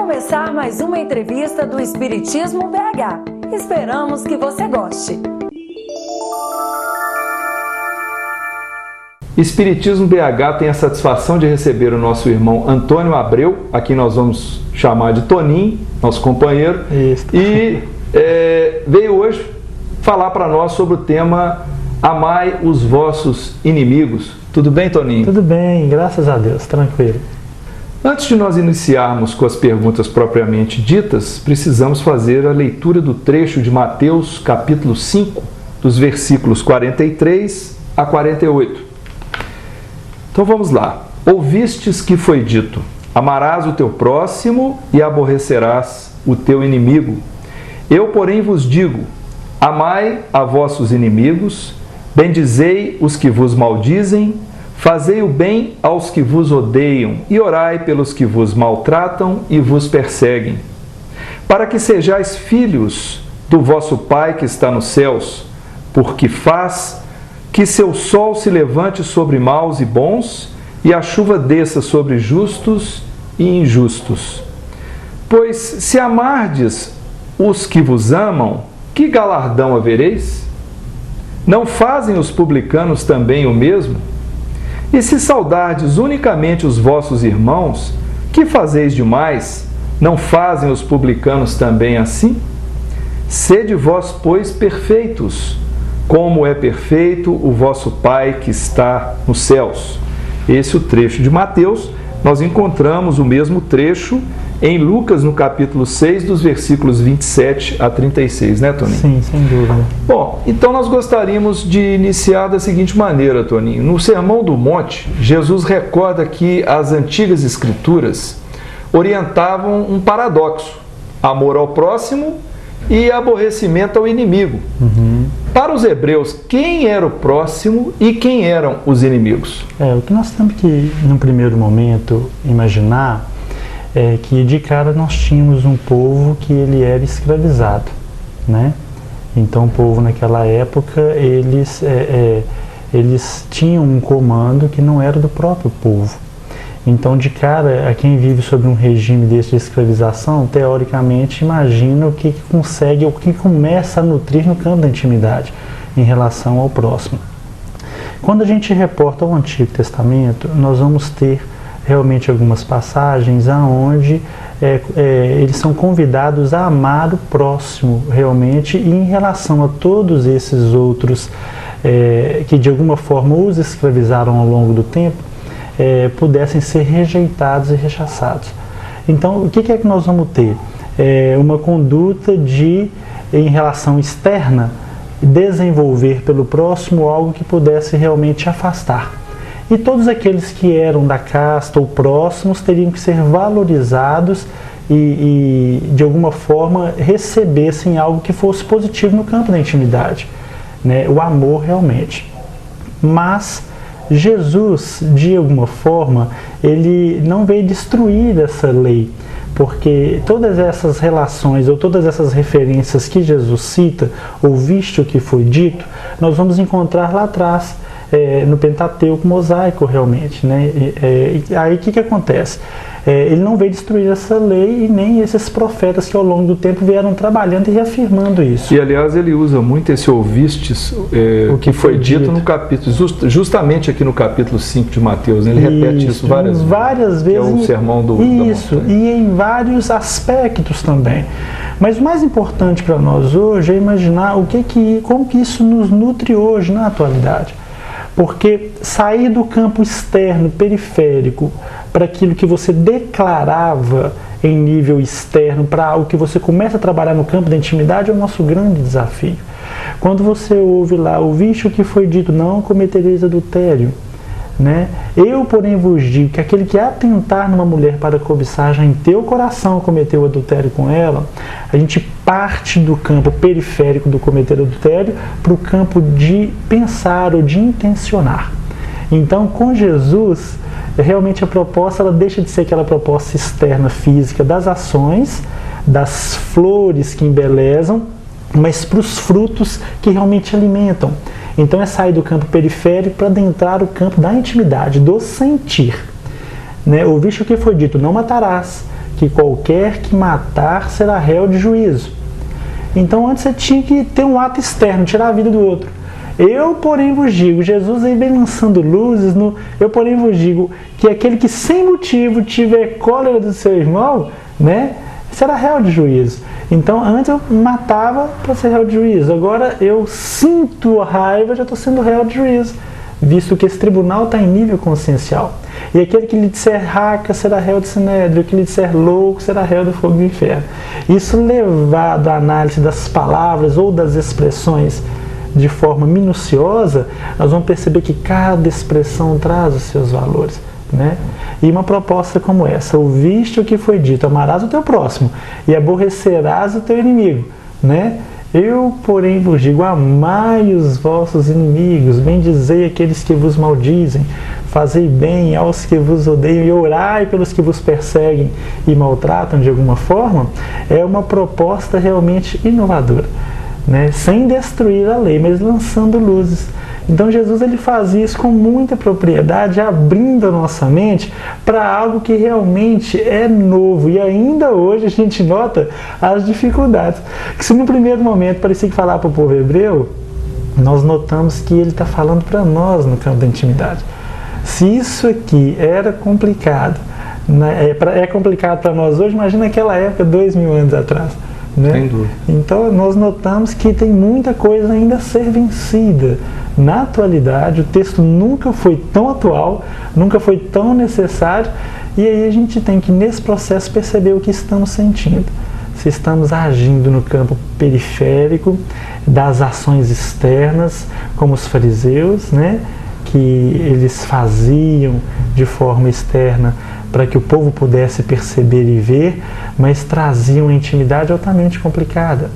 começar mais uma entrevista do Espiritismo BH. Esperamos que você goste. Espiritismo BH tem a satisfação de receber o nosso irmão Antônio Abreu, a quem nós vamos chamar de Toninho, nosso companheiro, e veio hoje falar para nós sobre o tema Amai os vossos inimigos. Tudo bem, Toninho? Tudo bem, graças a Deus, tranquilo. Antes de nós iniciarmos com as perguntas propriamente ditas, precisamos fazer a leitura do trecho de Mateus, capítulo 5, dos versículos 43 a 48. Então vamos lá. Ouvistes que foi dito: amarás o teu próximo e aborrecerás o teu inimigo. Eu, porém, vos digo: amai a vossos inimigos, bendizei os que vos maldizem, fazei o bem aos que vos odeiam e orai pelos que vos maltratam e vos perseguem, para que sejais filhos do vosso Pai que está nos céus, porque faz que seu sol se levante sobre maus e bons e a chuva desça sobre justos e injustos. Pois se amardes os que vos amam, que galardão havereis? Não fazem os publicanos também o mesmo? E se saudardes unicamente os vossos irmãos, que fazeis demais? Não fazem os publicanos também assim? Sede vós, pois, perfeitos, como é perfeito o vosso Pai que está nos céus. Esse é o trecho de Mateus. Nós encontramos o mesmo trecho em Lucas, no capítulo 6, dos versículos 27 a 36, né, Toninho? Sim, sem dúvida. Bom, então nós gostaríamos de iniciar da seguinte maneira, Toninho. No Sermão do Monte, Jesus recorda que as antigas escrituras orientavam um paradoxo: amor ao próximo e aborrecimento ao inimigo. Para os hebreus, quem era o próximo e quem eram os inimigos? O que nós temos que, num primeiro momento, imaginar é que de cara nós tínhamos um povo que ele era escravizado, né? Então o povo naquela época, eles tinham um comando que não era do próprio povo. Então de cara, a quem vive sob um regime desse de escravização, teoricamente imagina o que consegue, o que começa a nutrir no campo da intimidade em relação ao próximo. Quando a gente reporta o Antigo Testamento, nós vamos ter realmente algumas passagens aonde eles são convidados a amar o próximo realmente, e em relação a todos esses outros que de alguma forma os escravizaram ao longo do tempo, pudessem ser rejeitados e rechaçados. Então o que é que nós vamos ter? Uma conduta em relação externa, desenvolver pelo próximo algo que pudesse realmente afastar. E todos aqueles que eram da casta ou próximos teriam que ser valorizados e de alguma forma recebessem algo que fosse positivo no campo da intimidade, né? O amor realmente. Mas Jesus, de alguma forma, ele não veio destruir essa lei, porque todas essas relações ou todas essas referências que Jesus cita, ouviste o que foi dito, nós vamos encontrar lá atrás, no Pentateuco mosaico realmente, né? Aí o que acontece? Ele não veio destruir essa lei e nem esses profetas que ao longo do tempo vieram trabalhando e reafirmando isso. E aliás ele usa muito esse ouvistes, o que foi dito no capítulo, justamente aqui no capítulo 5 de Mateus, né? Ele repete isso várias vezes, que é o sermão da montanha. E em vários aspectos também. Mas o mais importante para nós hoje é imaginar como que isso nos nutre hoje na atualidade. Porque sair do campo externo, periférico, para aquilo que você declarava em nível externo, para algo que você começa a trabalhar no campo da intimidade, é o nosso grande desafio. Quando você ouve lá, ouviste o que foi dito, não cometereis adultério, né? Eu, porém, vos digo que aquele que atentar numa mulher para cobiçar, já em teu coração cometeu adultério com ela. A gente parte do campo periférico do cometer adultério para o campo de pensar ou de intencionar. Então, com Jesus, realmente a proposta ela deixa de ser aquela proposta externa, física, das ações, das flores que embelezam, mas para os frutos que realmente alimentam. Então é sair do campo periférico para adentrar o campo da intimidade, do sentir. Ouviste o que foi dito, não matarás, que qualquer que matar será réu de juízo. Então antes você tinha que ter um ato externo, tirar a vida do outro. Eu, porém, vos digo, Jesus aí vem lançando luzes, eu, porém, vos digo que aquele que sem motivo tiver cólera do seu irmão, né, será réu de juízo. Então, antes eu matava para ser réu de juízo, agora eu sinto a raiva, já estou sendo réu de juízo, visto que esse tribunal está em nível consciencial. E aquele que lhe disser raca será réu de sinédrio, o que lhe disser louco será réu do fogo do inferno. Isso levado à análise das palavras ou das expressões de forma minuciosa, nós vamos perceber que cada expressão traz os seus valores, né? E uma proposta como essa: ouviste o que foi dito, amarás o teu próximo e aborrecerás o teu inimigo, né? Eu, porém, vos digo, amai os vossos inimigos, bendizei aqueles que vos maldizem, fazei bem aos que vos odeiam e orai pelos que vos perseguem e maltratam de alguma forma. É uma proposta realmente inovadora, né? Sem destruir a lei, mas lançando luzes. Então Jesus ele faz isso com muita propriedade, abrindo a nossa mente para algo que realmente é novo. E ainda hoje a gente nota as dificuldades. Que se no primeiro momento parecia que falar para o povo hebreu, nós notamos que ele está falando para nós no campo da intimidade. Se isso aqui era complicado, né, é complicado para nós hoje, imagina naquela época, 2000 anos atrás. Né? Sem dúvida. Então nós notamos que tem muita coisa ainda a ser vencida. Na atualidade, o texto nunca foi tão atual, nunca foi tão necessário, e aí a gente tem que, nesse processo, perceber o que estamos sentindo. Se estamos agindo no campo periférico das ações externas, como os fariseus, né, que eles faziam de forma externa para que o povo pudesse perceber e ver, mas traziam uma intimidade altamente complicada,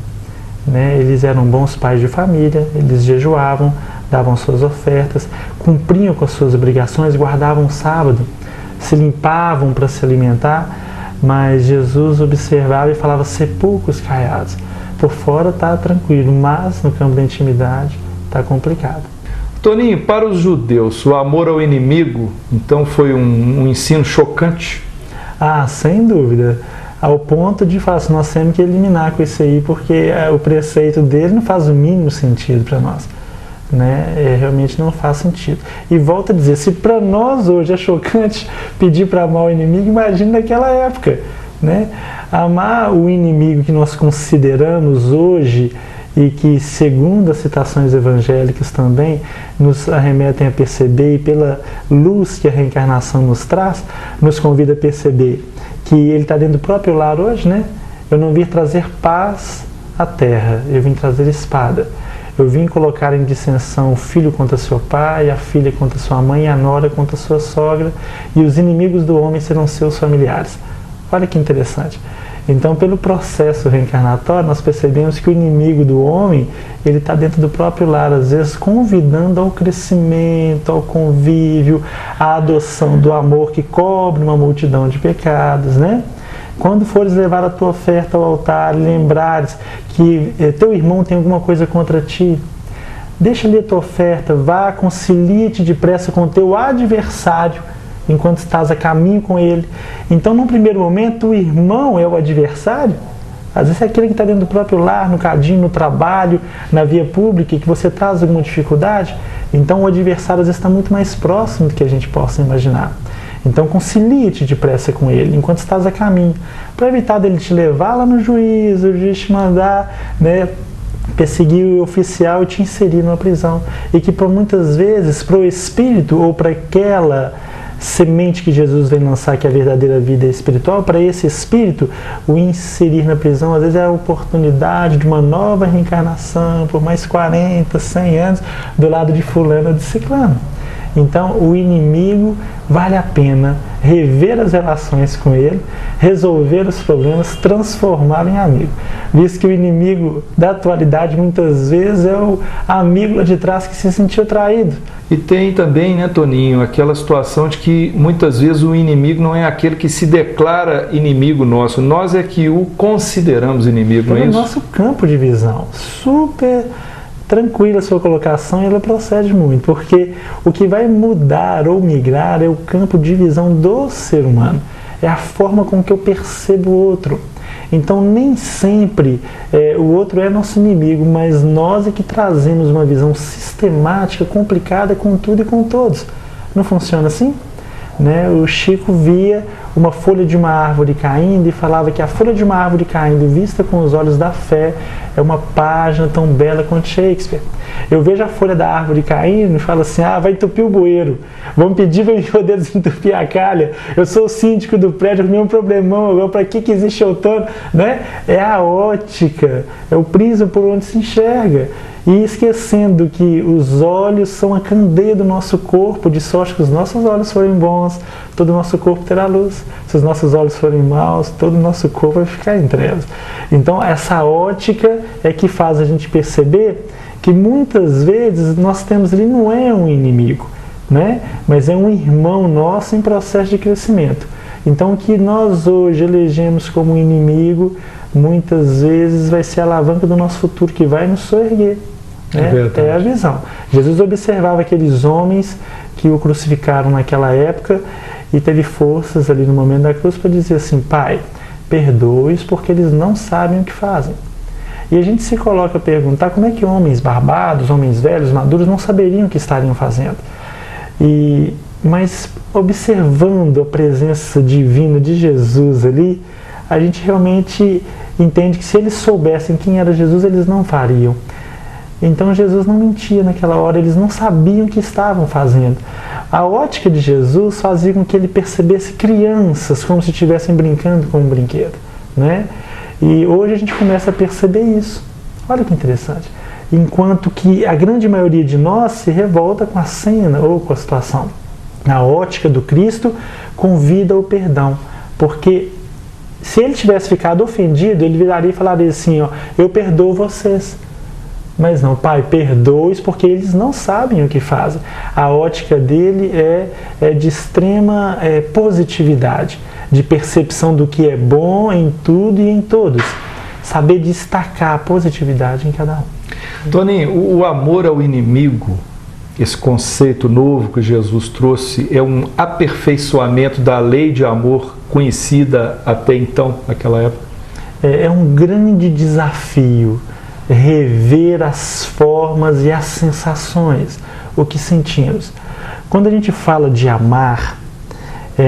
né? Eles eram bons pais de família, eles jejuavam, davam suas ofertas, cumpriam com as suas obrigações, guardavam o sábado, se limpavam para se alimentar, mas Jesus observava e falava: sepulcros caiados. Por fora está tranquilo, mas no campo da intimidade está complicado. Toninho, para os judeus, o amor ao inimigo, então, foi um ensino chocante? Ah, sem dúvida. Ao ponto de falar assim, nós temos que eliminar com isso aí, porque o preceito dele não faz o mínimo sentido para nós, né? Realmente não faz sentido. E volto a dizer, se para nós hoje é chocante pedir para amar o inimigo, imagina naquela época, né? Amar o inimigo que nós consideramos hoje e que, segundo as citações evangélicas também, nos arremetem a perceber, e pela luz que a reencarnação nos traz, nos convida a perceber que ele está dentro do próprio lar hoje, né? Eu não vim trazer paz à terra, eu vim trazer espada. Eu vim colocar em dissensão o filho contra seu pai, a filha contra sua mãe, a nora contra sua sogra, e os inimigos do homem serão seus familiares. Olha que interessante. Então, pelo processo reencarnatório, nós percebemos que o inimigo do homem, ele está dentro do próprio lar, às vezes convidando ao crescimento, ao convívio, à adoção do amor que cobre uma multidão de pecados, né? Quando fores levar a tua oferta ao altar e lembrares que teu irmão tem alguma coisa contra ti, deixa ali a tua oferta, vá, concilie-te depressa com o teu adversário, enquanto estás a caminho com ele. Então, num primeiro momento, o irmão é o adversário. Às vezes é aquele que está dentro do próprio lar, no cadinho, no trabalho, na via pública, e que você traz alguma dificuldade. Então, o adversário às vezes está muito mais próximo do que a gente possa imaginar. Então, concilie-te depressa com ele, enquanto estás a caminho, para evitar dele te levar lá no juízo, o juiz te mandar, né, perseguir o oficial e te inserir numa prisão. E que, por muitas vezes, para o espírito ou para aquela semente que Jesus vem lançar, que é a verdadeira vida espiritual, para esse espírito, o inserir na prisão, às vezes é a oportunidade de uma nova reencarnação, por mais 40, 100 anos, do lado de fulano ou de ciclano. Então, o inimigo, vale a pena rever as relações com ele, resolver os problemas, transformá-lo em amigo. Visto que o inimigo da atualidade, muitas vezes, é o amigo lá de trás que se sentiu traído. E tem também, né, Toninho, aquela situação de que muitas vezes o inimigo não é aquele que se declara inimigo nosso, nós é que o consideramos inimigo, não é isso? É o nosso campo de visão. Super tranquila a sua colocação, e ela procede muito, porque o que vai mudar ou migrar é o campo de visão do ser humano. é a forma com que eu percebo o outro. Então nem sempre o outro é nosso inimigo, mas nós é que trazemos uma visão sistemática, complicada com tudo e com todos. Não funciona assim? Né? O Chico via uma folha de uma árvore caindo e falava que a folha de uma árvore caindo, vista com os olhos da fé, é uma página tão bela quanto Shakespeare. Eu vejo a folha da árvore caindo e falo assim, vai entupir o bueiro, vamos pedir para poder desentupir a calha, eu sou o síndico do prédio, o mesmo problemão, agora para que existe outono? Né? É a ótica, é o prisma por onde se enxerga. E esquecendo que os olhos são a candeia do nosso corpo, de sorte que os nossos olhos forem bons, todo o nosso corpo terá luz. Se os nossos olhos forem maus, todo o nosso corpo vai ficar em trevas. Então essa ótica é que faz a gente perceber que muitas vezes nós temos ali, não é um inimigo, né? Mas é um irmão nosso em processo de crescimento. Então o que nós hoje elegemos como inimigo, muitas vezes vai ser a alavanca do nosso futuro que vai nos soerguer. É a visão. Jesus observava aqueles homens que o crucificaram naquela época e teve forças ali no momento da cruz para dizer assim, Pai, perdoe-os porque eles não sabem o que fazem. E a gente se coloca a perguntar como é que homens barbados, homens velhos, maduros, não saberiam o que estariam fazendo. Mas observando a presença divina de Jesus ali, a gente realmente entende que se eles soubessem quem era Jesus, eles não fariam. Então Jesus não mentia naquela hora, eles não sabiam o que estavam fazendo. A ótica de Jesus fazia com que ele percebesse crianças como se estivessem brincando com um brinquedo, né? E hoje a gente começa a perceber isso. Olha que interessante. Enquanto que a grande maioria de nós se revolta com a cena ou com a situação. A ótica do Cristo convida ao perdão, porque se ele tivesse ficado ofendido, ele viraria e falaria assim, eu perdoo vocês. Mas não, Pai, perdoe-os porque eles não sabem o que fazem. A ótica dele é de extrema positividade, de percepção do que é bom em tudo e em todos. Saber destacar a positividade em cada um. Toninho, o amor ao inimigo, esse conceito novo que Jesus trouxe, é um aperfeiçoamento da lei de amor conhecida até então, naquela época? É um grande desafio rever as formas e as sensações, o que sentimos. Quando a gente fala de amar,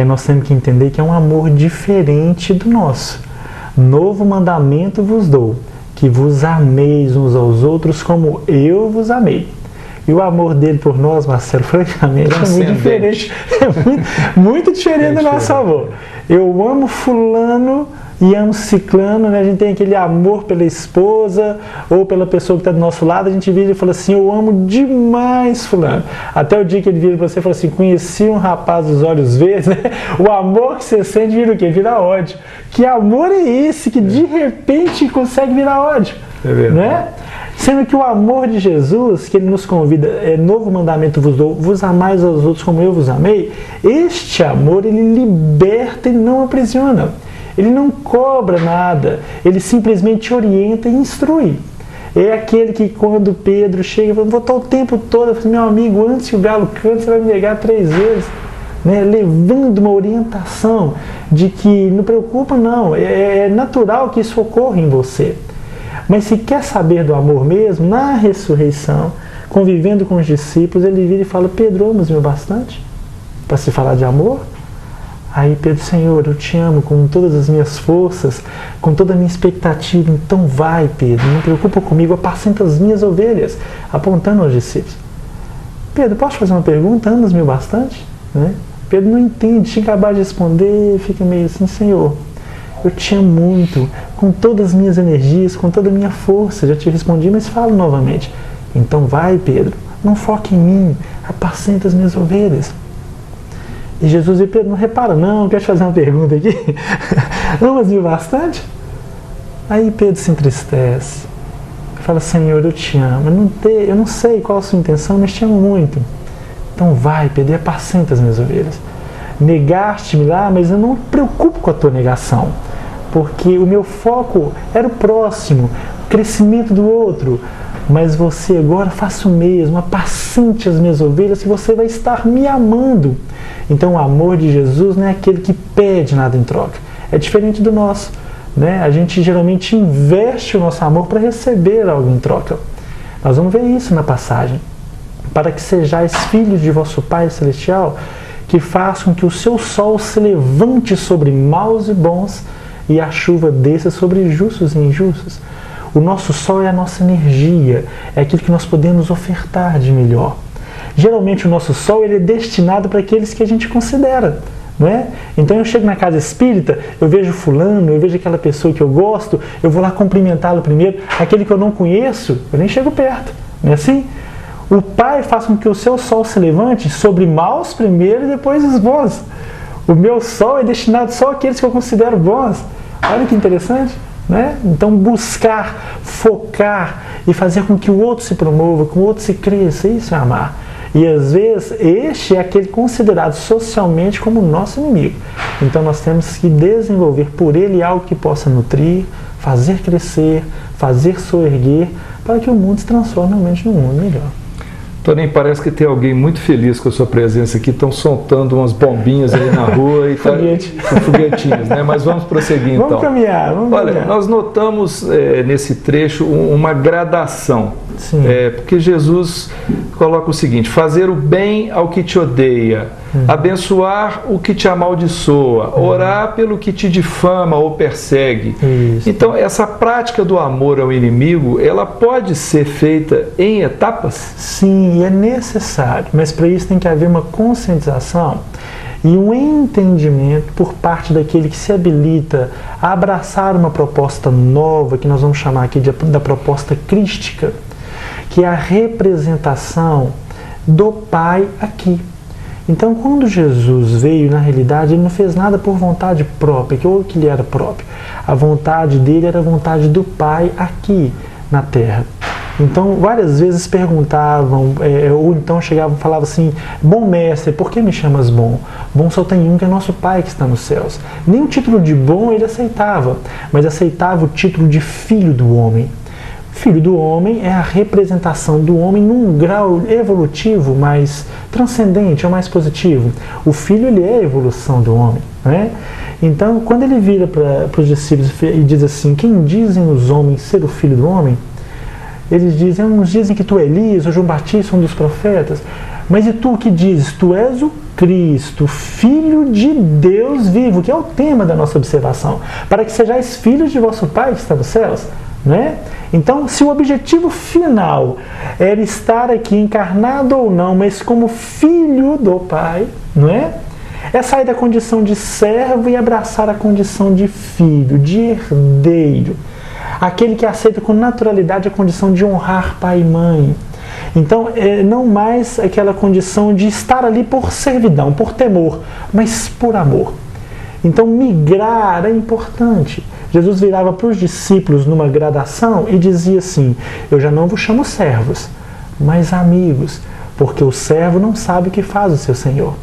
nós temos que entender que é um amor diferente do nosso. Novo mandamento vos dou, que vos ameis uns aos outros como eu vos amei. E o amor dele por nós, Marcelo, francamente, é muito diferente. É muito diferente do nosso amor. Eu amo fulano e amo ciclano, né? A gente tem aquele amor pela esposa ou pela pessoa que está do nosso lado, a gente vira e fala assim, eu amo demais fulano. Até o dia que ele vira para você e fala assim, conheci um rapaz dos olhos verdes, né? O amor que você sente vira o quê? Vira ódio. Que amor é esse que de repente consegue virar ódio? É verdade. Né? Sendo que o amor de Jesus, que ele nos convida, novo mandamento vos dou, vos amais aos outros como eu vos amei, este amor ele liberta e não aprisiona. Ele não cobra nada, ele simplesmente orienta e instrui. É aquele que quando Pedro chega e fala, vou estar o tempo todo, falo, meu amigo, antes que o galo cante, você vai me negar 3 vezes. Né? Levando uma orientação de que não preocupa não, é natural que isso ocorra em você. Mas se quer saber do amor mesmo, na ressurreição, convivendo com os discípulos, ele vira e fala, Pedro, amas-me bastante? Para se falar de amor? Aí Pedro, Senhor, eu te amo com todas as minhas forças, com toda a minha expectativa, então vai Pedro, não preocupa comigo, apacenta as minhas ovelhas, apontando aos discípulos. Pedro, posso fazer uma pergunta? Amas-me bastante? Né? Pedro não entende, tinha acabado de responder, fica meio assim, Senhor, eu te amo muito, com todas as minhas energias, com toda a minha força, já te respondi, mas falo novamente. Então vai Pedro, não foque em mim, apacenta as minhas ovelhas. E Jesus e Pedro, não repara não, quero te fazer uma pergunta aqui. Amas-me bastante? Aí Pedro se entristece. Fala, Senhor, eu te amo. Eu não sei qual a sua intenção, mas te amo muito. Então vai, Pedro, e apacenta as minhas ovelhas. Negaste-me lá, mas eu não me preocupo com a tua negação. Porque o meu foco era o próximo, o crescimento do outro. mas você agora faça o mesmo, apacente as minhas ovelhas, que você vai estar me amando. Então o amor de Jesus não é aquele que pede nada em troca, é diferente do nosso, né? A gente geralmente investe o nosso amor para receber algo em troca. Nós vamos ver isso na passagem. Para que sejais filhos de vosso Pai Celestial, que façam que o seu sol se levante sobre maus e bons, e a chuva desça sobre justos e injustos. O nosso sol é a nossa energia, é aquilo que nós podemos ofertar de melhor. Geralmente o nosso sol ele é destinado para aqueles que a gente considera, não é? Então eu chego na casa espírita, eu vejo fulano, eu vejo aquela pessoa que eu gosto, eu vou lá cumprimentá-lo primeiro. Aquele que eu não conheço, eu nem chego perto, não é assim? O Pai faz com que o seu sol se levante sobre maus primeiro e depois os bons. O meu sol é destinado só àqueles que eu considero bons. Olha que interessante, né? Então buscar, focar e fazer com que o outro se promova, que o outro se cresça, isso é amar. E às vezes este é aquele considerado socialmente como nosso inimigo. Então nós temos que desenvolver por ele algo que possa nutrir, fazer crescer, fazer soerguer, para que o mundo se transforme realmente num mundo melhor. Toninho, parece que tem alguém muito feliz com a sua presença aqui, estão soltando umas bombinhas aí na rua e foguetinhos, né? Mas vamos prosseguir então. Vamos caminhar. Olha, nós notamos nesse trecho uma gradação. Sim. Porque Jesus coloca o seguinte: fazer o bem ao que te odeia, abençoar o que te amaldiçoa, orar pelo que te difama ou persegue. Isso. Então, essa prática do amor ao inimigo, ela pode ser feita em etapas? Sim, é necessário, mas para isso tem que haver uma conscientização e um entendimento por parte daquele que se habilita a abraçar uma proposta nova, que nós vamos chamar aqui da proposta crística, que é a representação do Pai aqui. Então, quando Jesus veio, na realidade, ele não fez nada por vontade própria, ou que lhe era próprio. A vontade dele era a vontade do Pai aqui na Terra. Então, várias vezes perguntavam, ou então chegavam e falavam assim: bom mestre, por que me chamas bom? Bom só tem um, que é nosso Pai que está nos céus. Nem o título de bom ele aceitava, mas aceitava o título de filho do homem. Filho do homem é a representação do homem num grau evolutivo mais transcendente, ou mais positivo. O filho ele é a evolução do homem, né? Então, quando ele vira para os discípulos e diz assim: quem dizem os homens ser o filho do homem? Eles dizem: uns dizem que tu é Elias, ou João Batista, um dos profetas. Mas e tu o que dizes? Tu és o Cristo, Filho de Deus vivo, que é o tema da nossa observação. Para que sejais filhos de vosso Pai que está nos céus. Né? Então, se o objetivo final era estar aqui encarnado ou não, mas como filho do Pai, não é? É sair da condição de servo e abraçar a condição de filho, de herdeiro. Aquele que aceita com naturalidade a condição de honrar pai e mãe. Então, não mais aquela condição de estar ali por servidão, por temor, mas por amor. Então, migrar é importante. Jesus virava para os discípulos numa gradação e dizia assim: eu já não vos chamo servos, mas amigos, porque o servo não sabe o que faz o seu senhor.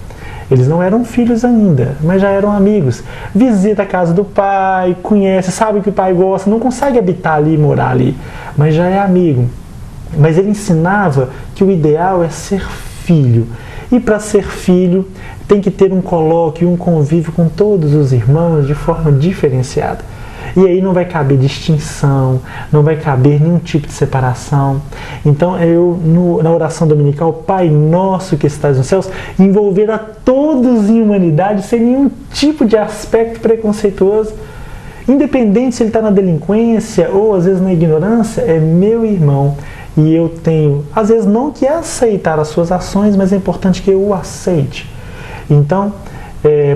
Eles não eram filhos ainda, mas já eram amigos. Visita a casa do pai, conhece, sabe o que o pai gosta, não consegue habitar ali e morar ali, mas já é amigo. Mas ele ensinava que o ideal é ser filho. E para ser filho, tem que ter um colóquio, um convívio com todos os irmãos de forma diferenciada. E aí não vai caber distinção, não vai caber nenhum tipo de separação. Então na oração dominical, Pai Nosso que estás nos céus, envolver a todos em humanidade sem nenhum tipo de aspecto preconceituoso. Independente se ele está na delinquência ou às vezes na ignorância, é meu irmão. E eu tenho, às vezes não que aceitar as suas ações, mas é importante que eu o aceite. Então,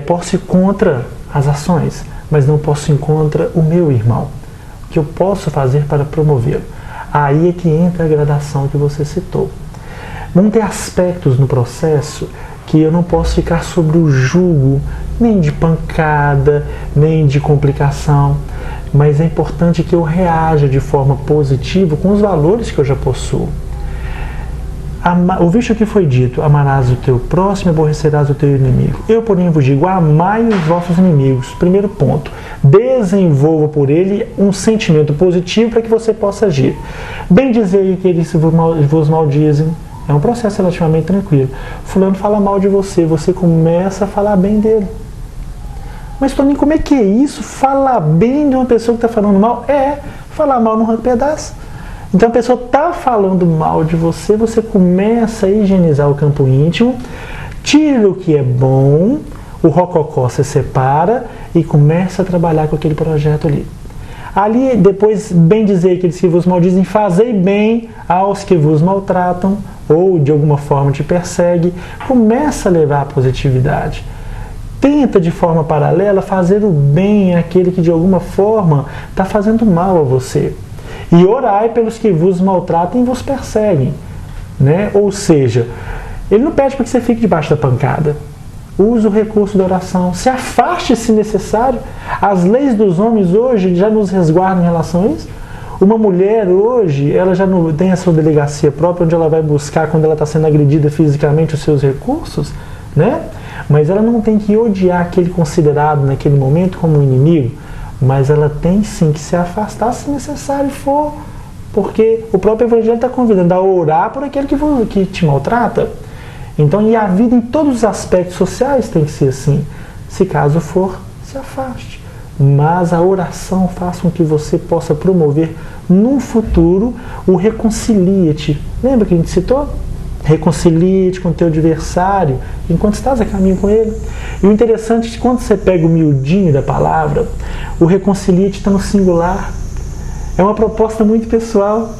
posso ir contra as ações, mas não posso ir contra o meu irmão. O que eu posso fazer para promovê-lo? Aí é que entra a gradação que você citou. Vão ter aspectos no processo que eu não posso ficar sobre o jugo, nem de pancada, nem de complicação, mas é importante que eu reaja de forma positiva com os valores que eu já possuo. ouviste o que foi dito, amarás o teu próximo e aborrecerás o teu inimigo. Eu, porém, vos digo, amai os vossos inimigos. Primeiro ponto, desenvolva por ele um sentimento positivo para que você possa agir. Bem dizer que eles vos maldizem, é um processo relativamente tranquilo. Fulano fala mal de você, você começa a falar bem dele. Mas, Toninho, como é que é isso? Falar bem de uma pessoa que está falando mal? Falar mal não arranca pedaço. Então a pessoa está falando mal de você, você começa a higienizar o campo íntimo, tira o que é bom, o rococó se separa e começa a trabalhar com aquele projeto ali. Ali, depois, bem dizer aqueles que vos maldizem, fazei bem aos que vos maltratam ou de alguma forma te persegue, começa a levar a positividade. Tenta de forma paralela fazer o bem àquele que de alguma forma está fazendo mal a você. E orai pelos que vos maltratam e vos perseguem. Né? Ou seja, ele não pede para que você fique debaixo da pancada. Use o recurso da oração. Se afaste se necessário. As leis dos homens hoje já nos resguardam em relação a isso. Uma mulher hoje, ela já não tem a sua delegacia própria, onde ela vai buscar quando ela está sendo agredida fisicamente os seus recursos, né? Mas ela não tem que odiar aquele considerado naquele momento como um inimigo, mas ela tem sim que se afastar se necessário for, porque o próprio Evangelho está convidando a orar por aquele que te maltrata. Então, e a vida em todos os aspectos sociais tem que ser assim. Se caso for, se afaste. Mas a oração faça com que você possa promover no futuro o reconcilia-te. Lembra que a gente citou? Reconcilie-te com o teu adversário enquanto estás a caminho com ele. E o interessante é que quando você pega o miudinho da palavra, o reconcilie-te está no singular. É uma proposta muito pessoal.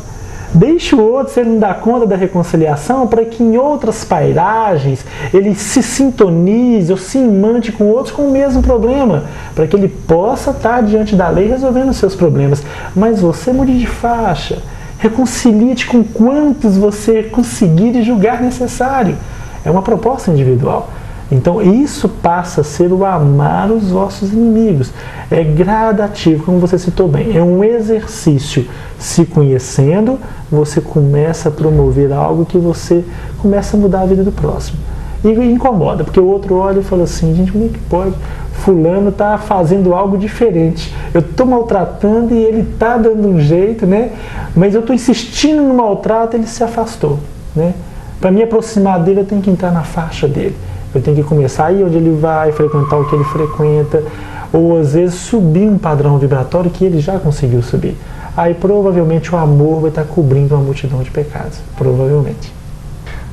Deixe o outro, se ele não dá conta da reconciliação, para que em outras pairagens ele se sintonize ou se imante com outros com o mesmo problema, para que ele possa estar diante da lei resolvendo os seus problemas. Mas você mude de faixa. Reconcilie-te com quantos você conseguir julgar necessário. É uma proposta individual. Então isso passa a ser o amar os vossos inimigos. É gradativo, como você citou bem. É um exercício. Se conhecendo, você começa a promover algo que você começa a mudar a vida do próximo. E incomoda, porque o outro olha e fala assim, gente, como é que pode? Fulano está fazendo algo diferente. Eu estou maltratando e ele está dando um jeito, né? Mas eu estou insistindo no maltrato e ele se afastou, né? Para me aproximar dele, eu tenho que entrar na faixa dele. Eu tenho que começar a ir onde ele vai, frequentar o que ele frequenta, ou às vezes subir um padrão vibratório que ele já conseguiu subir. Aí provavelmente o amor vai estar cobrindo uma multidão de pecados. Provavelmente.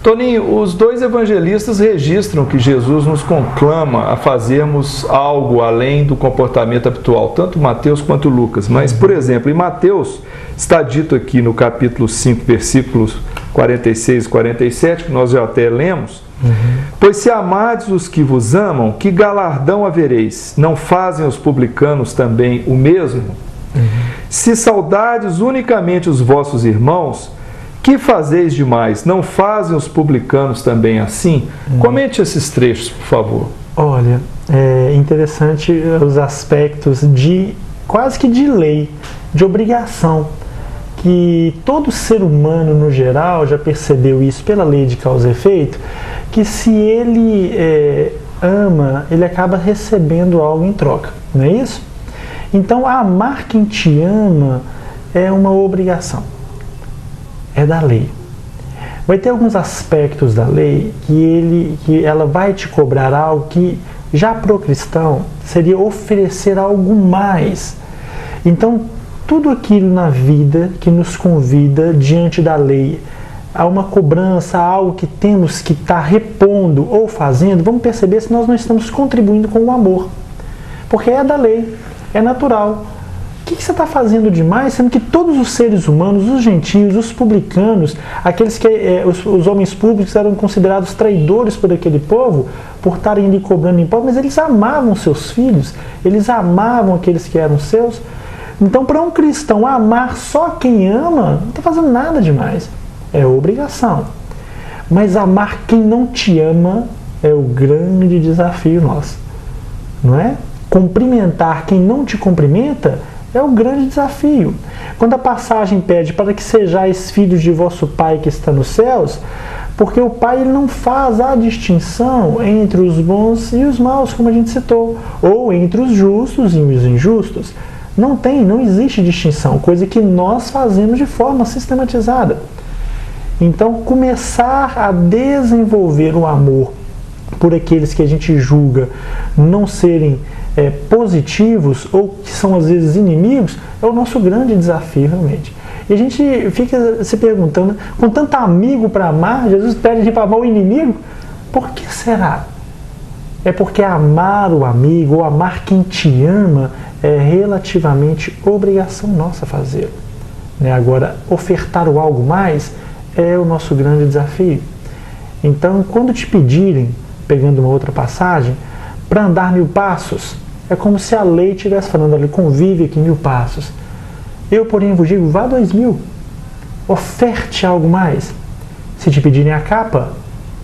Toninho, os dois evangelistas registram que Jesus nos conclama a fazermos algo além do comportamento habitual, tanto Mateus quanto Lucas. Mas, por exemplo, em Mateus está dito aqui no capítulo 5, versículos 46 e 47, que nós já até lemos, pois se amardes os que vos amam, que galardão havereis? Não fazem os publicanos também o mesmo? Se saudades unicamente os vossos irmãos, que fazeis demais? Não fazem os publicanos também assim? Comente esses trechos, por favor. Olha, é interessante os aspectos de quase que de lei, de obrigação, que todo ser humano no geral já percebeu isso pela lei de causa e efeito, que se ele ama, ele acaba recebendo algo em troca, não é isso? Então, amar quem te ama é uma obrigação. É da lei. Vai ter alguns aspectos da lei que ela vai te cobrar algo que, já para o cristão, seria oferecer algo mais. Então, tudo aquilo na vida que nos convida diante da lei a uma cobrança, a algo que temos que estar repondo ou fazendo, vamos perceber se nós não estamos contribuindo com o amor. Porque é da lei, é natural. O que você está fazendo demais, sendo que todos os seres humanos, os gentios, os publicanos, aqueles que os homens públicos eram considerados traidores por aquele povo, por estarem ali cobrando impostos, mas eles amavam seus filhos, eles amavam aqueles que eram seus. Então, para um cristão amar só quem ama, não está fazendo nada demais. É obrigação. Mas amar quem não te ama é o grande desafio nosso. Não é? Cumprimentar quem não te cumprimenta É o grande desafio. Quando a passagem pede para que sejais filhos de vosso Pai que está nos céus, porque o Pai ele não faz a distinção entre os bons e os maus, como a gente citou, ou entre os justos e os injustos. Não existe distinção, coisa que nós fazemos de forma sistematizada. Então, começar a desenvolver o amor por aqueles que a gente julga não serem positivos ou que são às vezes inimigos, é o nosso grande desafio realmente. E a gente fica se perguntando, com tanto amigo para amar, Jesus pede a gente para amar o inimigo? Por que será? É porque amar o amigo ou amar quem te ama é relativamente obrigação nossa fazê-lo. Agora, ofertar o algo mais é o nosso grande desafio. Então, quando te pedirem, pegando uma outra passagem, para andar 1000 passos, é como se a lei estivesse falando ali, convive aqui 1000 passos. Eu, porém, vos digo, vá 2000. Oferte algo mais. Se te pedirem a capa,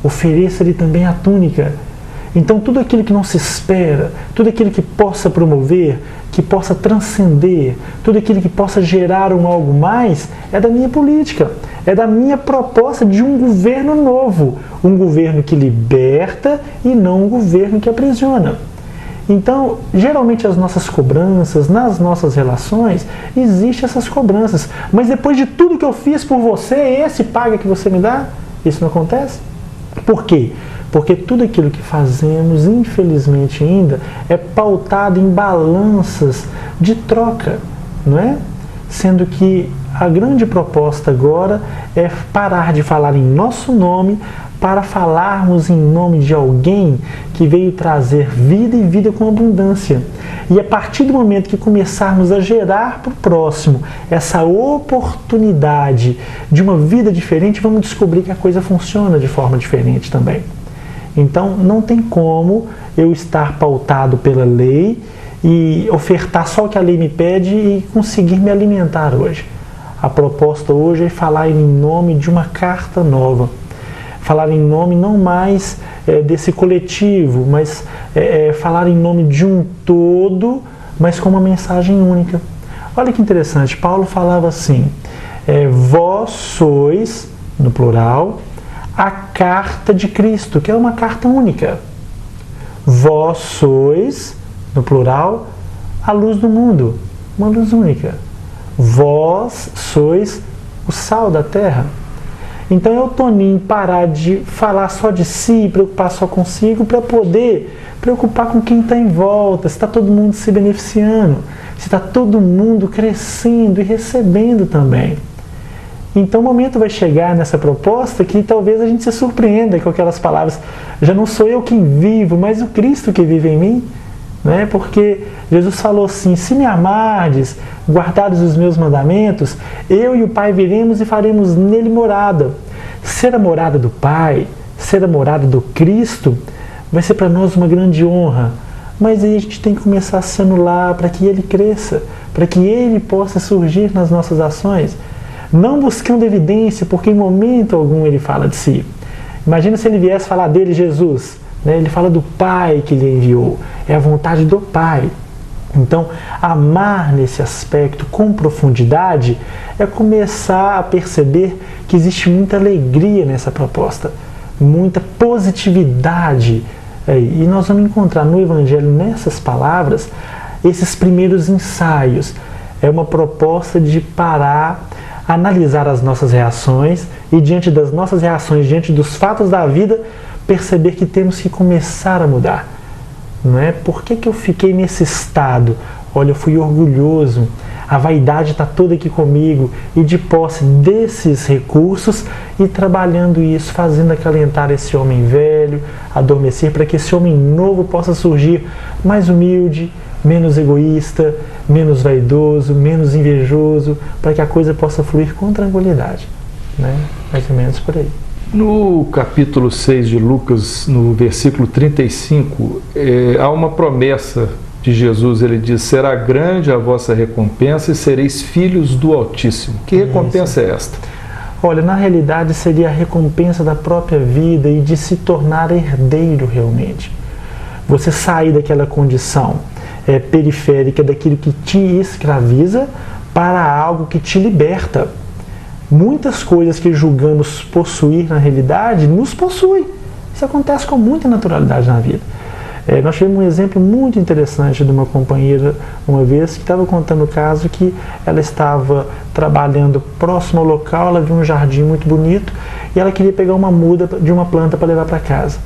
ofereça-lhe também a túnica. Então, tudo aquilo que não se espera, tudo aquilo que possa promover, que possa transcender, tudo aquilo que possa gerar um algo mais, é da minha política, é da minha proposta de um governo novo, um governo que liberta e não um governo que aprisiona. Então, geralmente as nossas cobranças, nas nossas relações, existem essas cobranças. Mas depois de tudo que eu fiz por você, esse paga que você me dá? Isso não acontece? Por quê? Porque tudo aquilo que fazemos, infelizmente ainda, é pautado em balanças de troca, não é? Sendo que a grande proposta agora é parar de falar em nosso nome para falarmos em nome de alguém que veio trazer vida e vida com abundância. E a partir do momento que começarmos a gerar para o próximo essa oportunidade de uma vida diferente, vamos descobrir que a coisa funciona de forma diferente também. Então, não tem como eu estar pautado pela lei e ofertar só o que a lei me pede e conseguir me alimentar hoje. A proposta hoje é falar em nome de uma carta nova. Falar em nome não mais desse coletivo, mas falar em nome de um todo, mas com uma mensagem única. Olha que interessante, Paulo falava assim, vós sois, no plural, a carta de Cristo, que é uma carta única. Vós sois, no plural, a luz do mundo, uma luz única. Vós sois o sal da terra. Então é o Toninho parar de falar só de si, preocupar só consigo, para poder preocupar com quem está em volta, se está todo mundo se beneficiando, se está todo mundo crescendo e recebendo também. Então o momento vai chegar nessa proposta que talvez a gente se surpreenda com aquelas palavras, já não sou eu quem vivo, mas o Cristo que vive em mim. Né? Porque Jesus falou assim, se me amardes, guardares os meus mandamentos, eu e o Pai viremos e faremos nele morada. Ser a morada do Pai, ser a morada do Cristo, vai ser para nós uma grande honra. Mas aí a gente tem que começar a se anular para que ele cresça, para que ele possa surgir nas nossas ações. Não buscando evidência, porque em momento algum ele fala de si. Imagina se ele viesse falar dele, Jesus. Ele fala do Pai que lhe enviou, é a vontade do Pai. Então, amar nesse aspecto com profundidade é começar a perceber que existe muita alegria nessa proposta, muita positividade. E nós vamos encontrar no Evangelho, nessas palavras, esses primeiros ensaios. É uma proposta de parar, analisar as nossas reações e, diante das nossas reações, diante dos fatos da vida, perceber que temos que começar a mudar. Não é? Por que eu fiquei nesse estado? Olha, eu fui orgulhoso, a vaidade está toda aqui comigo, e de posse desses recursos e trabalhando isso, fazendo acalentar esse homem velho, adormecer, para que esse homem novo possa surgir mais humilde, menos egoísta, menos vaidoso, menos invejoso, para que a coisa possa fluir com tranquilidade. Né? Mais ou menos por aí. No capítulo 6 de Lucas, no versículo 35, há uma promessa de Jesus. Ele diz, será grande a vossa recompensa e sereis filhos do Altíssimo. Que recompensa é esta? Olha, na realidade seria a recompensa da própria vida e de se tornar herdeiro realmente. Você sair daquela condição periférica daquilo que te escraviza para algo que te liberta. Muitas coisas que julgamos possuir na realidade nos possuem. Isso acontece com muita naturalidade na vida. Nós tivemos um exemplo muito interessante de uma companheira uma vez que estava contando o caso que ela estava trabalhando próximo ao local, ela viu um jardim muito bonito e ela queria pegar uma muda de uma planta para levar para casa.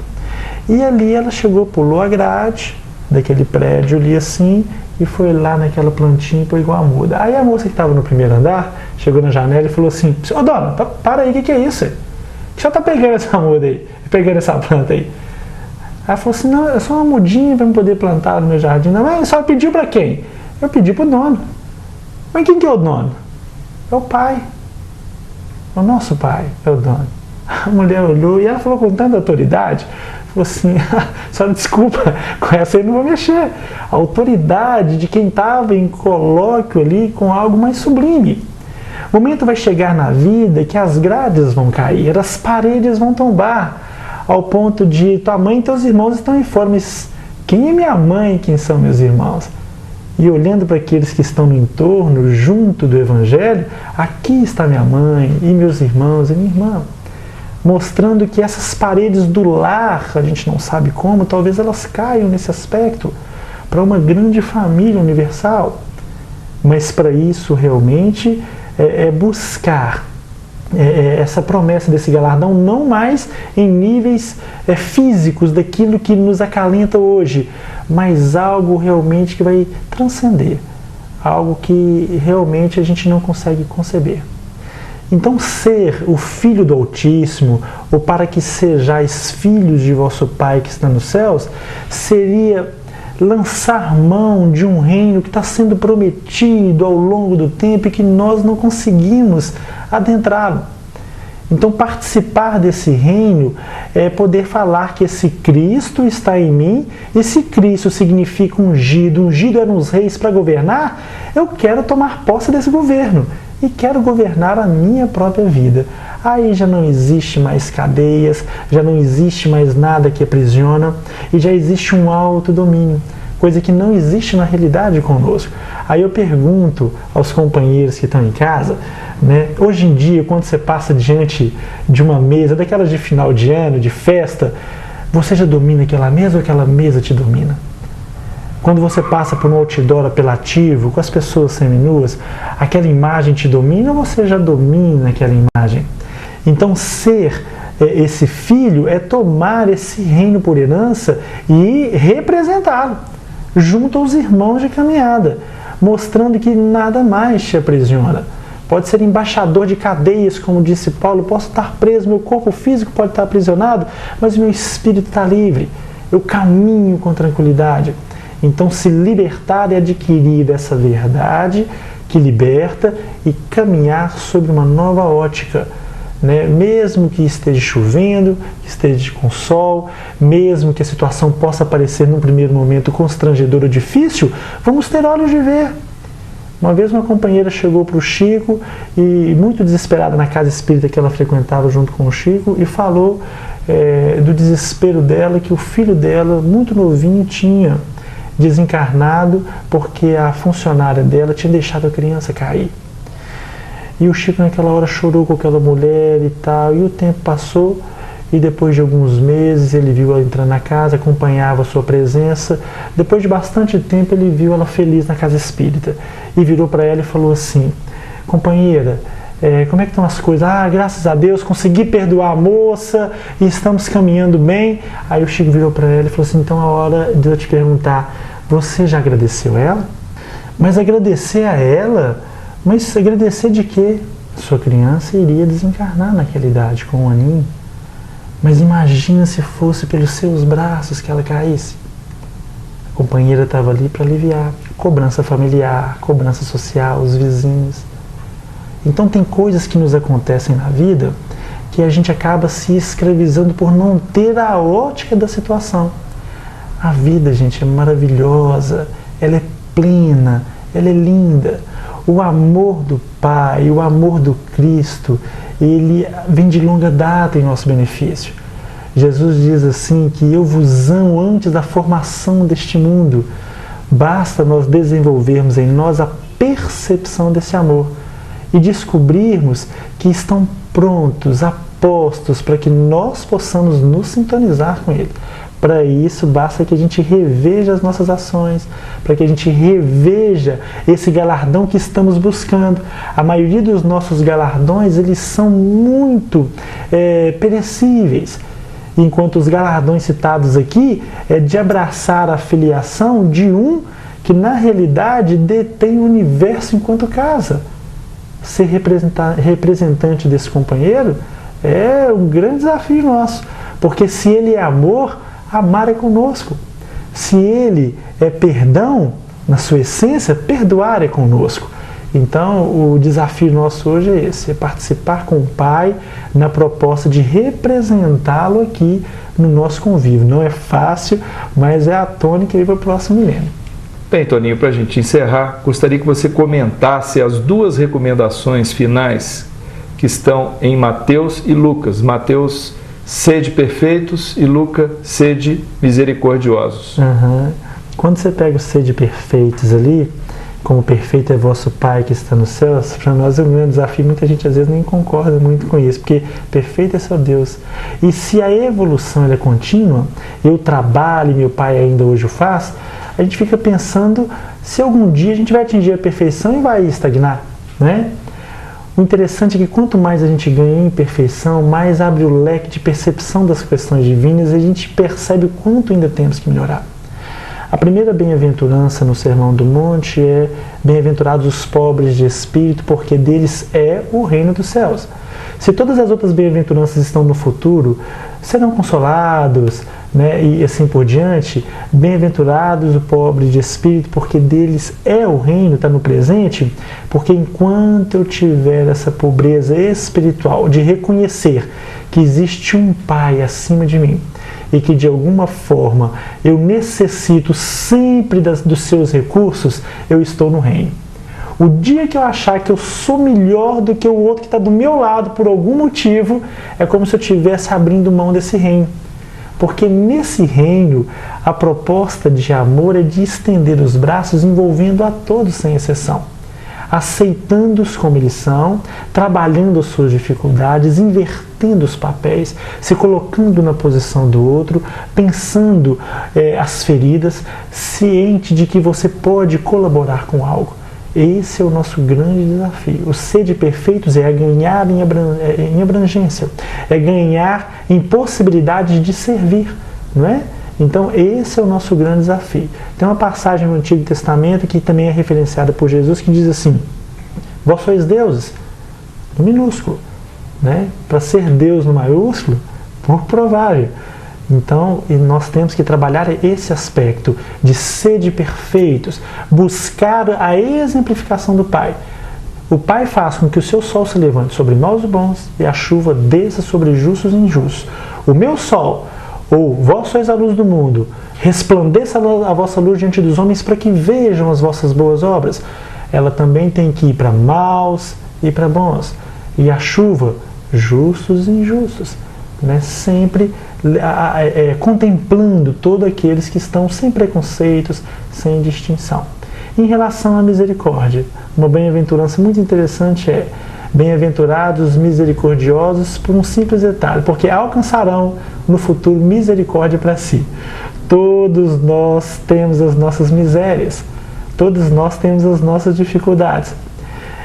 E ali ela chegou, pulou a grade daquele prédio ali assim e foi lá naquela plantinha e pegou a muda. Aí a moça que estava no primeiro andar chegou na janela e falou assim: "Ô dona, para aí, o que é isso? O que você está pegando essa muda aí? Pegando essa planta aí?" Ela falou assim: "Não, é só uma mudinha para eu poder plantar no meu jardim." "Não, mas só pediu para quem?" "Eu pedi para o dono." "Mas quem que é o dono?" "É o pai." "O nosso pai é o dono." A mulher olhou e ela falou com tanta autoridade, falou assim: "Senhora, desculpa, com essa aí não vou mexer." A autoridade de quem estava em colóquio ali com algo mais sublime. O momento vai chegar na vida que as grades vão cair, as paredes vão tombar, ao ponto de tua mãe e teus irmãos estão em fora, mas quem é minha mãe e quem são meus irmãos? E olhando para aqueles que estão no entorno, junto do Evangelho, aqui está minha mãe e meus irmãos e minha irmã. Mostrando que essas paredes do lar, a gente não sabe como, talvez elas caiam nesse aspecto, para uma grande família universal. Mas para isso realmente é buscar essa promessa desse galardão, não mais em níveis físicos daquilo que nos acalenta hoje, mas algo realmente que vai transcender, algo que realmente a gente não consegue conceber. Então, ser o filho do Altíssimo, ou para que sejais filhos de vosso Pai que está nos céus, seria lançar mão de um reino que está sendo prometido ao longo do tempo e que nós não conseguimos adentrá-lo. Então, participar desse reino é poder falar que esse Cristo está em mim, e se Cristo significa ungido, ungido eram os reis para governar, eu quero tomar posse desse governo e quero governar a minha própria vida. Aí já não existe mais cadeias, já não existe mais nada que aprisiona e já existe um autodomínio, coisa que não existe na realidade conosco. Aí eu pergunto aos companheiros que estão em casa, né, hoje em dia, quando você passa diante de uma mesa, daquelas de final de ano, de festa, você já domina aquela mesa ou aquela mesa te domina? Quando você passa por um outdoor apelativo, com as pessoas seminuas, aquela imagem te domina ou você já domina aquela imagem? Então, ser esse filho é tomar esse reino por herança e representá-lo junto aos irmãos de caminhada, mostrando que nada mais te aprisiona. Pode ser embaixador de cadeias, como disse Paulo, posso estar preso, meu corpo físico pode estar aprisionado, mas meu espírito está livre, eu caminho com tranquilidade. Então, se libertar é adquirir essa verdade que liberta e caminhar sobre uma nova ótica, né? Mesmo que esteja chovendo, que esteja com sol, mesmo que a situação possa parecer num primeiro momento constrangedora ou difícil, vamos ter olhos de ver. Uma vez uma companheira chegou para o Chico, e muito desesperada na casa espírita que ela frequentava junto com o Chico, e falou do desespero dela, que o filho dela, muito novinho, tinha desencarnado porque a funcionária dela tinha deixado a criança cair. E o Chico naquela hora chorou com aquela mulher e tal, e o tempo passou, e depois de alguns meses ele viu ela entrar na casa, acompanhava a sua presença. Depois de bastante tempo ele viu ela feliz na casa espírita e virou para ela e falou assim: "Companheira, como é que estão as coisas?" "Ah, graças a Deus, consegui perdoar a moça e estamos caminhando bem." Aí o Chico virou para ela e falou assim: "Então é hora de eu te perguntar, você já agradeceu ela?" "Mas agradecer a ela? Mas agradecer de quê? Sua criança iria desencarnar naquela idade, com um aninho. Mas imagina se fosse pelos seus braços que ela caísse." A companheira estava ali para aliviar. Cobrança familiar, cobrança social, os vizinhos. Então tem coisas que nos acontecem na vida que a gente acaba se escravizando por não ter a ótica da situação. A vida, gente, é maravilhosa, ela é plena, ela é linda. O amor do Pai, o amor do Cristo, ele vem de longa data em nosso benefício. Jesus diz assim que eu vos amo antes da formação deste mundo. Basta nós desenvolvermos em nós a percepção desse amor e descobrirmos que estão prontos, apostos para que nós possamos nos sintonizar com Ele. Para isso, basta que a gente reveja as nossas ações, para que a gente reveja esse galardão que estamos buscando. A maioria dos nossos galardões, eles são muito perecíveis, enquanto os galardões citados aqui é de abraçar a filiação de um que, na realidade, detém o universo enquanto casa. Ser representante desse companheiro é um grande desafio nosso, porque se ele é amor, amar é conosco. Se ele é perdão, na sua essência, perdoar é conosco. Então, o desafio nosso hoje é esse, é participar com o Pai na proposta de representá-lo aqui no nosso convívio. Não é fácil, mas é a tônica aí para o próximo milênio. Bem, Toninho, para a gente encerrar, gostaria que você comentasse as duas recomendações finais que estão em Mateus e Lucas. Mateus, sede perfeitos, e Lucas, sede misericordiosos. Quando você pega o sede perfeitos ali, como perfeito é vosso Pai que está nos céus, para nós é um grande desafio. Muita gente às vezes nem concorda muito com isso, porque perfeito é seu Deus. E se a evolução é contínua, eu trabalho e meu Pai ainda hoje o faz, a gente fica pensando se algum dia a gente vai atingir a perfeição e vai estagnar, né? O interessante é que quanto mais a gente ganha em perfeição, mais abre o leque de percepção das questões divinas e a gente percebe o quanto ainda temos que melhorar. A primeira bem-aventurança no Sermão do Monte é: bem-aventurados os pobres de espírito, porque deles é o reino dos céus. Se todas as outras bem-aventuranças estão no futuro, serão consolados, né, e assim por diante. Bem-aventurados o pobre de espírito, porque deles é o reino, está no presente, porque enquanto eu tiver essa pobreza espiritual de reconhecer que existe um Pai acima de mim e que de alguma forma eu necessito sempre dos seus recursos, eu estou no reino. O dia que eu achar que eu sou melhor do que o outro que está do meu lado por algum motivo, é como se eu estivesse abrindo mão desse reino. Porque nesse reino, a proposta de amor é de estender os braços envolvendo a todos sem exceção. Aceitando-os como eles são, trabalhando as suas dificuldades, invertendo os papéis, se colocando na posição do outro, pensando as feridas, ciente de que você pode colaborar com algo. Esse é o nosso grande desafio. O ser de perfeitos é ganhar em abrangência, é ganhar em possibilidade de servir, não é? Então esse é o nosso grande desafio. Tem uma passagem no Antigo Testamento que também é referenciada por Jesus, que diz assim: vós sois deuses, no minúsculo, né? Para ser Deus no maiúsculo, pouco provável. Então, nós temos que trabalhar esse aspecto de ser de perfeitos, buscar a exemplificação do Pai. O Pai faz com que o seu sol se levante sobre maus e bons e a chuva desça sobre justos e injustos. O meu sol, ou vós sois a luz do mundo, resplandeça a vossa luz diante dos homens para que vejam as vossas boas obras. Ela também tem que ir para maus e para bons. E a chuva, justos e injustos, né? Sempre contemplando todos aqueles que estão sem preconceitos, sem distinção. Em relação à misericórdia, uma bem-aventurança muito interessante é: bem-aventurados misericordiosos, por um simples detalhe, porque alcançarão no futuro misericórdia para si. Todos nós temos as nossas misérias, todos nós temos as nossas dificuldades.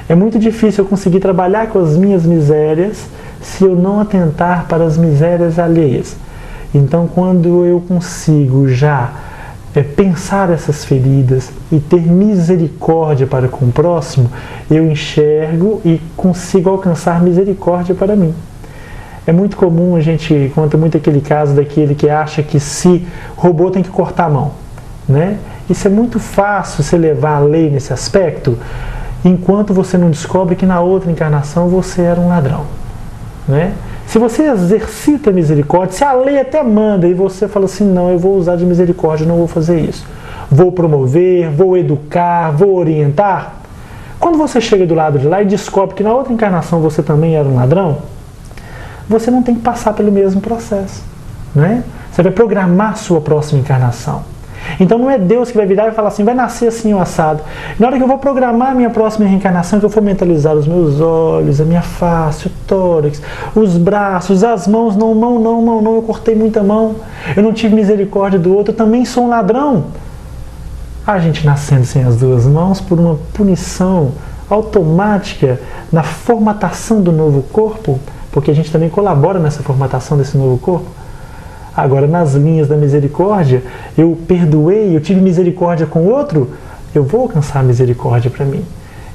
É muito difícil eu conseguir trabalhar com as minhas misérias se eu não atentar para as misérias alheias. Então, quando eu consigo já pensar essas feridas e ter misericórdia para com o próximo, eu enxergo e consigo alcançar misericórdia para mim. É muito comum, a gente conta muito aquele caso daquele que acha que se roubou tem que cortar a mão, né? Isso é muito fácil você levar a lei nesse aspecto, enquanto você não descobre que na outra encarnação você era um ladrão, né? Se você exercita a misericórdia, se a lei até manda e você fala assim: não, eu vou usar de misericórdia, não vou fazer isso, vou promover, vou educar, vou orientar. Quando você chega do lado de lá e descobre que na outra encarnação você também era um ladrão, você não tem que passar pelo mesmo processo, né? Você vai programar a sua próxima encarnação. Então não é Deus que vai virar e falar assim, vai nascer assim o assado. Na hora que eu vou programar a minha próxima reencarnação, que eu for mentalizar os meus olhos, a minha face, o tórax, os braços, as mãos, não, eu cortei muita mão, eu não tive misericórdia do outro, eu também sou um ladrão. A gente nascendo sem as duas mãos por uma punição automática na formatação do novo corpo, porque a gente também colabora nessa formatação desse novo corpo. Agora, nas linhas da misericórdia, eu perdoei, eu tive misericórdia com o outro, eu vou alcançar a misericórdia para mim.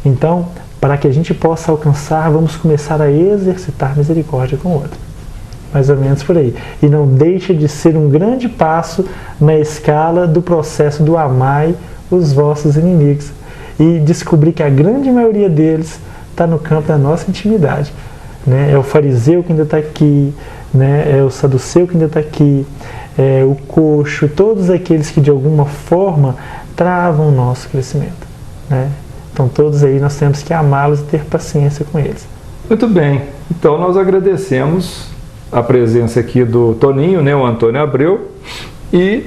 Então, para que a gente possa alcançar, vamos começar a exercitar misericórdia com o outro. Mais ou menos por aí. E não deixa de ser um grande passo na escala do processo do amai os vossos inimigos. E descobrir que a grande maioria deles está no campo da nossa intimidade. Né? É o fariseu que ainda está aqui, né? É o saduceu que ainda está aqui, é o coxo, todos aqueles que de alguma forma travam o nosso crescimento. Né? Então todos aí nós temos que amá-los e ter paciência com eles. Muito bem, então nós agradecemos a presença aqui do Toninho, né? O Antônio Abreu, e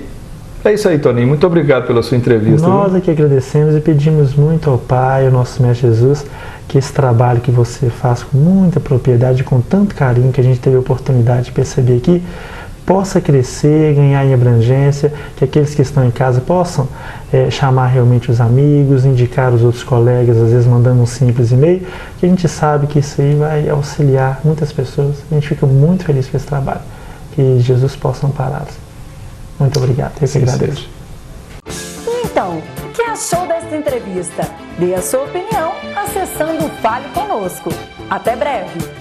é isso aí, Toninho, muito obrigado pela sua entrevista. Nós aqui agradecemos e pedimos muito ao Pai, ao nosso Mestre Jesus, que esse trabalho que você faz com muita propriedade, com tanto carinho que a gente teve a oportunidade de perceber aqui, possa crescer, ganhar em abrangência, que aqueles que estão em casa possam chamar realmente os amigos, indicar os outros colegas, às vezes mandando um simples e-mail, que a gente sabe que isso aí vai auxiliar muitas pessoas. A gente fica muito feliz com esse trabalho. Que Jesus possa ampará-los. Muito obrigado, eu que agradeço. Então, o que achou desta entrevista? Dê a sua opinião acessando o Fale Conosco. Até breve!